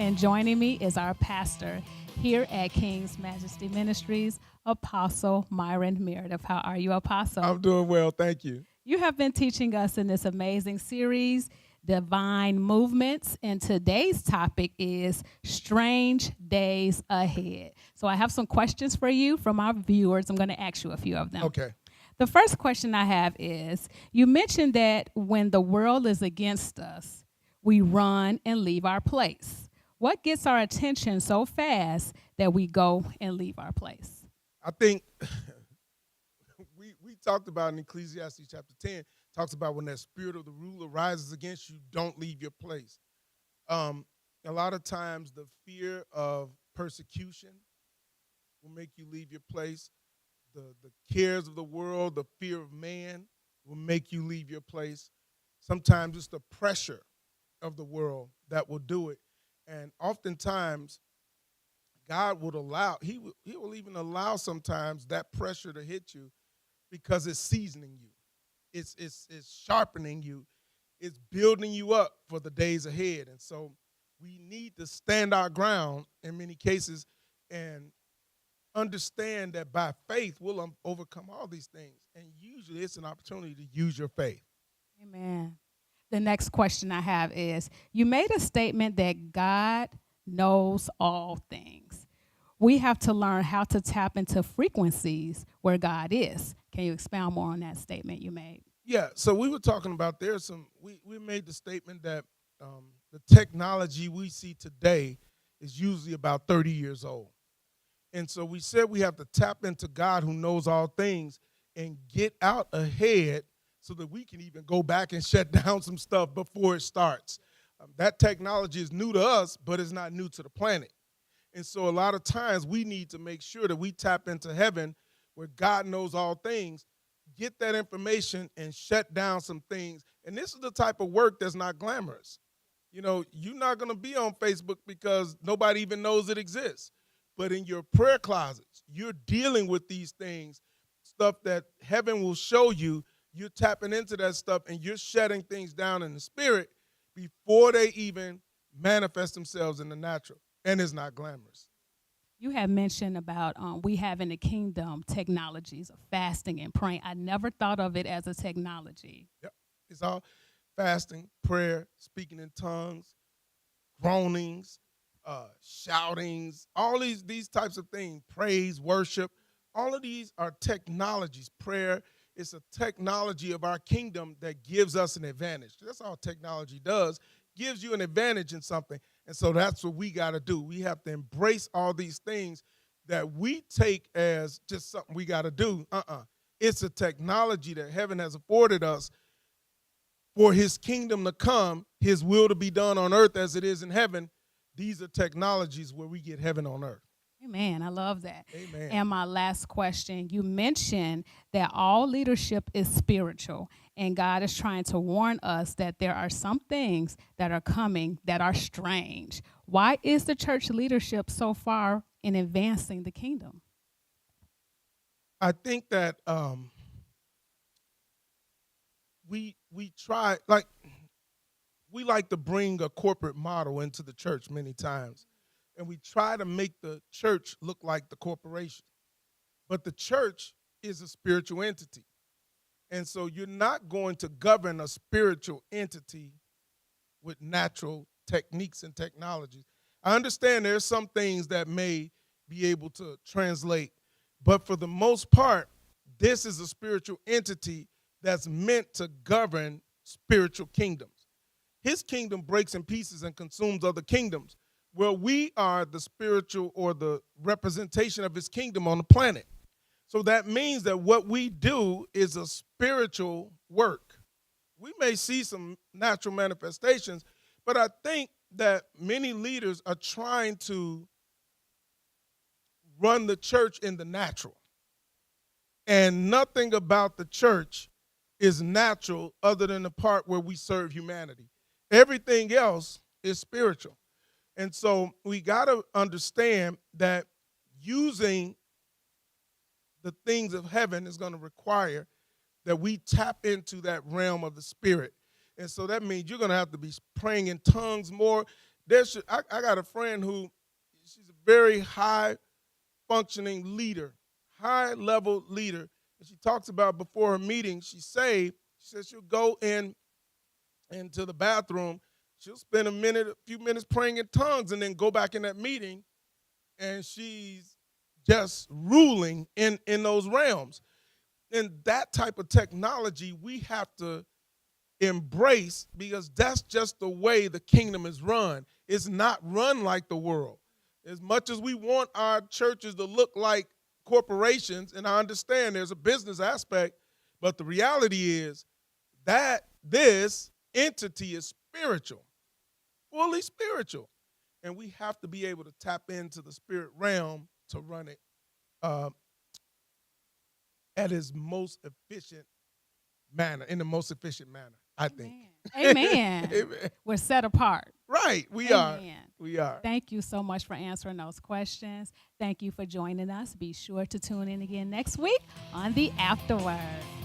and joining me is our pastor here at King's Majesty Ministries, Apostle Myron Meredith. How are you, Apostle? I'm doing well, thank you. You have been teaching us in this amazing series, Divine Movements, and today's topic is Strange Days Ahead. So I have some questions for you from our viewers. I'm going to ask you a few of them. Okay. The first question I have is, you mentioned that when the world is against us, we run and leave our place. What gets our attention so fast that we go and leave our place? I think we talked about in Ecclesiastes chapter 10, talks about when that spirit of the ruler rises against you, don't leave your place. A lot of times the fear of persecution will make you leave your place. The cares of the world, the fear of man will make you leave your place. Sometimes it's the pressure of the world that will do it. And oftentimes, God would allow, he will even allow sometimes that pressure to hit you because it's seasoning you. It's sharpening you. It's building you up for the days ahead. And so we need to stand our ground in many cases and understand that by faith we'll overcome all these things. And usually it's an opportunity to use your faith. Amen. The next question I have is, you made a statement that God knows all things. We have to learn how to tap into frequencies where God is. Can you expound more on that statement you made? Yeah, so we were talking about we made the statement that the technology we see today is usually about 30 years old. And so we said we have to tap into God who knows all things and get out ahead so that we can even go back and shut down some stuff before it starts. That technology is new to us, but it's not new to the planet. And so a lot of times we need to make sure that we tap into heaven where God knows all things, get that information and shut down some things. And this is the type of work that's not glamorous. You know, you're not going to be on Facebook because nobody even knows it exists. But in your prayer closets, you're dealing with these things, stuff that heaven will show you. You're tapping into that stuff and you're shutting things down in the spirit before they even manifest themselves in the natural. And it's not glamorous. You have mentioned about we have in the kingdom technologies of fasting and praying. I never thought of it as a technology. Yep. It's all fasting, prayer, speaking in tongues, groanings, shoutings, all these types of things, praise, worship, all of these are technologies. Prayer is a technology of our kingdom that gives us an advantage. That's all technology does, gives you an advantage in something. And so that's what we got to do. We have to embrace all these things that we take as just something we got to do. It's a technology that heaven has afforded us for his kingdom to come, his will to be done on earth as it is in heaven. These are technologies where we get heaven on earth. Amen. I love that. Amen. And my last question, you mentioned that all leadership is spiritual, and God is trying to warn us that there are some things that are coming that are strange. Why is the church leadership so far in advancing the kingdom? I think that we try, like, we like to bring a corporate model into the church many times, and we try to make the church look like the corporation. But the church is a spiritual entity. And so you're not going to govern a spiritual entity with natural techniques and technologies. I understand there's some things that may be able to translate, but for the most part, this is a spiritual entity that's meant to govern spiritual kingdoms. His kingdom breaks in pieces and consumes other kingdoms. Well, we are the spiritual or the representation of his kingdom on the planet. So that means that what we do is a spiritual work. We may see some natural manifestations, but I think that many leaders are trying to run the church in the natural. And nothing about the church is natural other than the part where we serve humanity. Everything else is spiritual. And so we got to understand that using the things of heaven is going to require that we tap into that realm of the spirit. And so that means you're going to have to be praying in tongues more. I got a friend who she's a very high functioning leader, high level leader. And she talks about before her meeting, she's saved. She says she'll go into the bathroom, she'll spend a few minutes praying in tongues, and then go back in that meeting, and she's just ruling in those realms. And that type of technology we have to embrace, because that's just the way the kingdom is run. It's not run like the world. As much as we want our churches to look like corporations, and I understand there's a business aspect, but the reality is that this entity is spiritual, fully spiritual. And we have to be able to tap into the spirit realm to run it at its most efficient manner, in the most efficient manner, I think. Amen. Amen. We're set apart. Right, we Amen. are. We are. Thank you so much for answering those questions. Thank you for joining us. Be sure to tune in again next week on the AfterWord.